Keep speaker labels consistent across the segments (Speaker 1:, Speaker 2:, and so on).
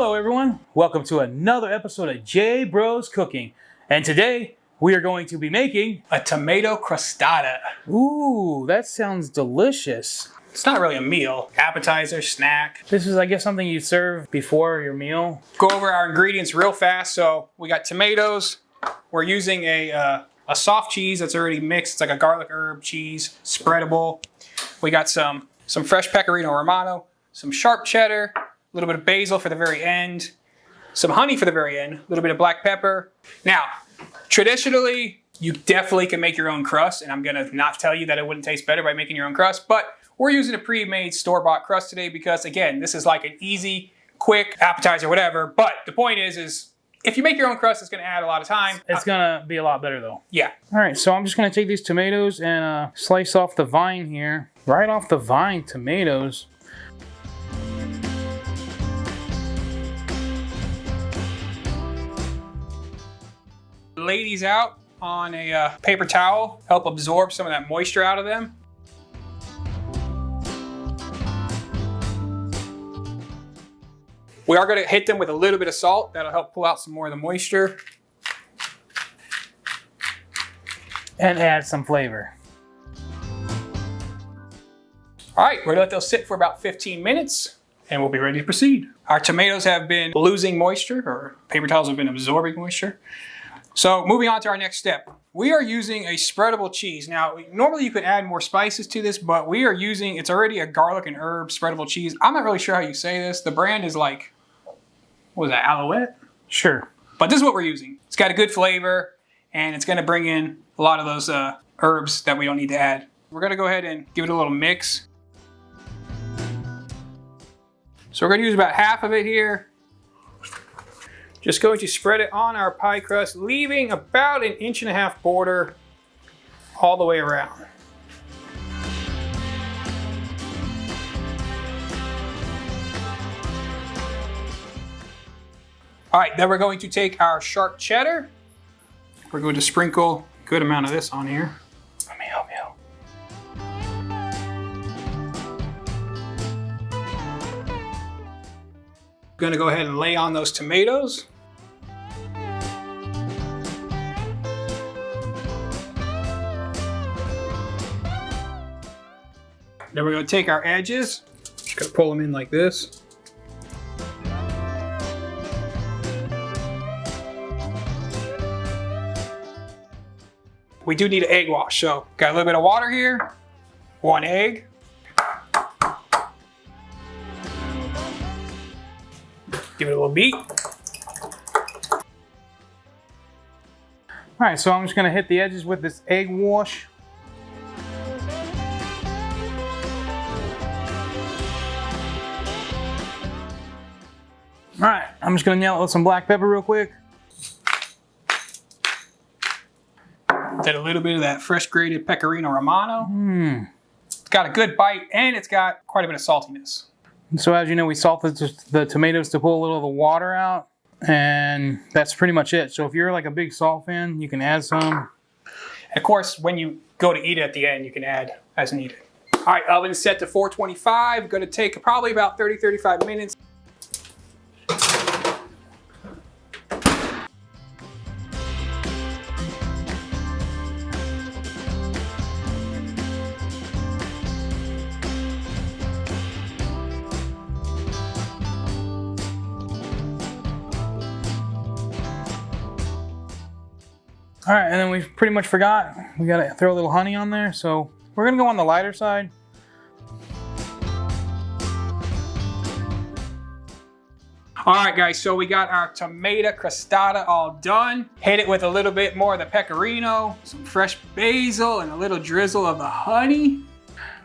Speaker 1: Hello everyone, welcome to another episode of J Bros Cooking. And today we are going to be making
Speaker 2: a tomato crostata.
Speaker 1: Ooh, that sounds delicious.
Speaker 2: It's not really a meal, appetizer, snack.
Speaker 1: This is, I guess, something you serve before your meal.
Speaker 2: Go over our ingredients real fast. So we got tomatoes. We're using a soft cheese that's already mixed. It's like a garlic herb cheese, spreadable. We got some fresh pecorino romano, some sharp cheddar, a little bit of basil for the very end, some honey for the very end, a little bit of black pepper. Now, traditionally, you definitely can make your own crust, and I'm gonna not tell you that it wouldn't taste better by making your own crust, but we're using a pre-made store-bought crust today because, again, this is like an easy, quick appetizer, whatever. But the point is if you make your own crust, it's gonna add a lot of time.
Speaker 1: It's gonna be a lot better though.
Speaker 2: Yeah.
Speaker 1: All right, so I'm just gonna take these tomatoes and slice off the vine here. Right off the vine tomatoes.
Speaker 2: Lay these out on a paper towel, help absorb some of that moisture out of them. We are going to hit them with a little bit of salt. That'll help pull out some more of the moisture.
Speaker 1: And add some flavor.
Speaker 2: All right, we're going to let those sit for about 15 minutes and we'll be ready to proceed. Our tomatoes have been losing moisture, or paper towels have been absorbing moisture. So moving on to our next step. We are using a spreadable cheese. Now, normally you could add more spices to this, but we are using, it's already a garlic and herb spreadable cheese. I'm not really sure how you say this. The brand is like, what was that, Alouette?
Speaker 1: Sure.
Speaker 2: But this is what we're using. It's got a good flavor, and it's gonna bring in a lot of those herbs that we don't need to add. We're gonna go ahead and give it a little mix. So we're gonna use about half of it here. Just going to spread it on our pie crust, leaving about 1.5 inch border all the way around. All right, then we're going to take our sharp cheddar. We're going to sprinkle a good amount of this on here. Let me help you. I'm gonna go ahead and lay on those tomatoes. Then we're going to take our edges, just going to pull them in like this. We do need an egg wash, so got a little bit of water here, 1 egg. Give it a little beat.
Speaker 1: All right, so I'm just gonna hit the edges with this egg wash. All right, I'm just gonna nail it with some black pepper real quick.
Speaker 2: Did a little bit of that fresh grated pecorino romano. It's got a good bite and it's got quite a bit of saltiness.
Speaker 1: So as you know, we salted the tomatoes to pull a little of the water out, and that's pretty much it. So if you're like a big salt fan, you can add some.
Speaker 2: And of course, when you go to eat it at the end, you can add as needed. All right, oven set to 425. Gonna take probably about 30-35 minutes.
Speaker 1: All right, and then we pretty much forgot. We gotta throw a little honey on there. So we're gonna go on the lighter side.
Speaker 2: All right, guys, so we got our tomato crostata all done. Hit it with a little bit more of the pecorino, some fresh basil, and a little drizzle of the honey.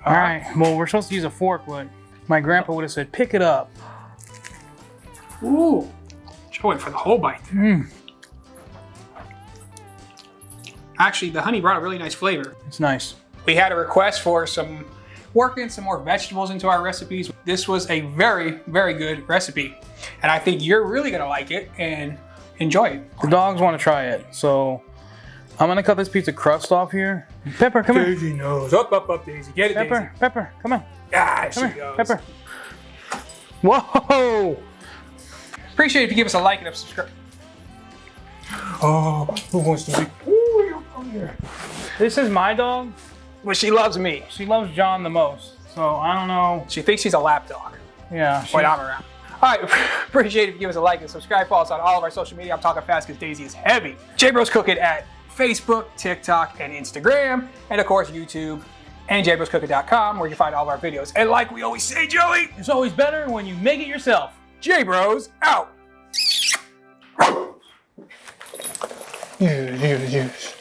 Speaker 1: All right, well, we're supposed to use a fork, but my grandpa would have said, pick it up.
Speaker 2: Ooh, just wait for the whole bite there. Actually, the honey brought a really nice flavor.
Speaker 1: It's nice.
Speaker 2: We had a request for working some more vegetables into our recipes. This was a very, very good recipe. And I think you're really gonna like it and enjoy it.
Speaker 1: The dogs want to try it, so I'm gonna cut this piece of crust off here. Pepper, come here.
Speaker 2: Daisy knows. Up, Daisy. Get it,
Speaker 1: Pepper,
Speaker 2: Daisy.
Speaker 1: Pepper, come on.
Speaker 2: Ah,
Speaker 1: Come
Speaker 2: she
Speaker 1: here,
Speaker 2: goes.
Speaker 1: Pepper. Whoa!
Speaker 2: Appreciate it if you give us a like and a subscribe. Oh, who wants to be? Ooh, you're from here.
Speaker 1: This is my dog.
Speaker 2: Well, she loves me.
Speaker 1: She loves John the most. So I don't know.
Speaker 2: She thinks she's a lap dog.
Speaker 1: Yeah.
Speaker 2: Wait, I'm around. All right, appreciate it if you give us a like and subscribe. Follow us on all of our social media. I'm talking fast because Daisy is heavy. J-Bros Cooking at Facebook, TikTok, and Instagram. And of course, YouTube and jbroscooking.com where you find all of our videos. And like we always say, Joey,
Speaker 1: It's always better when you make it yourself.
Speaker 2: J-Bros out. Yes.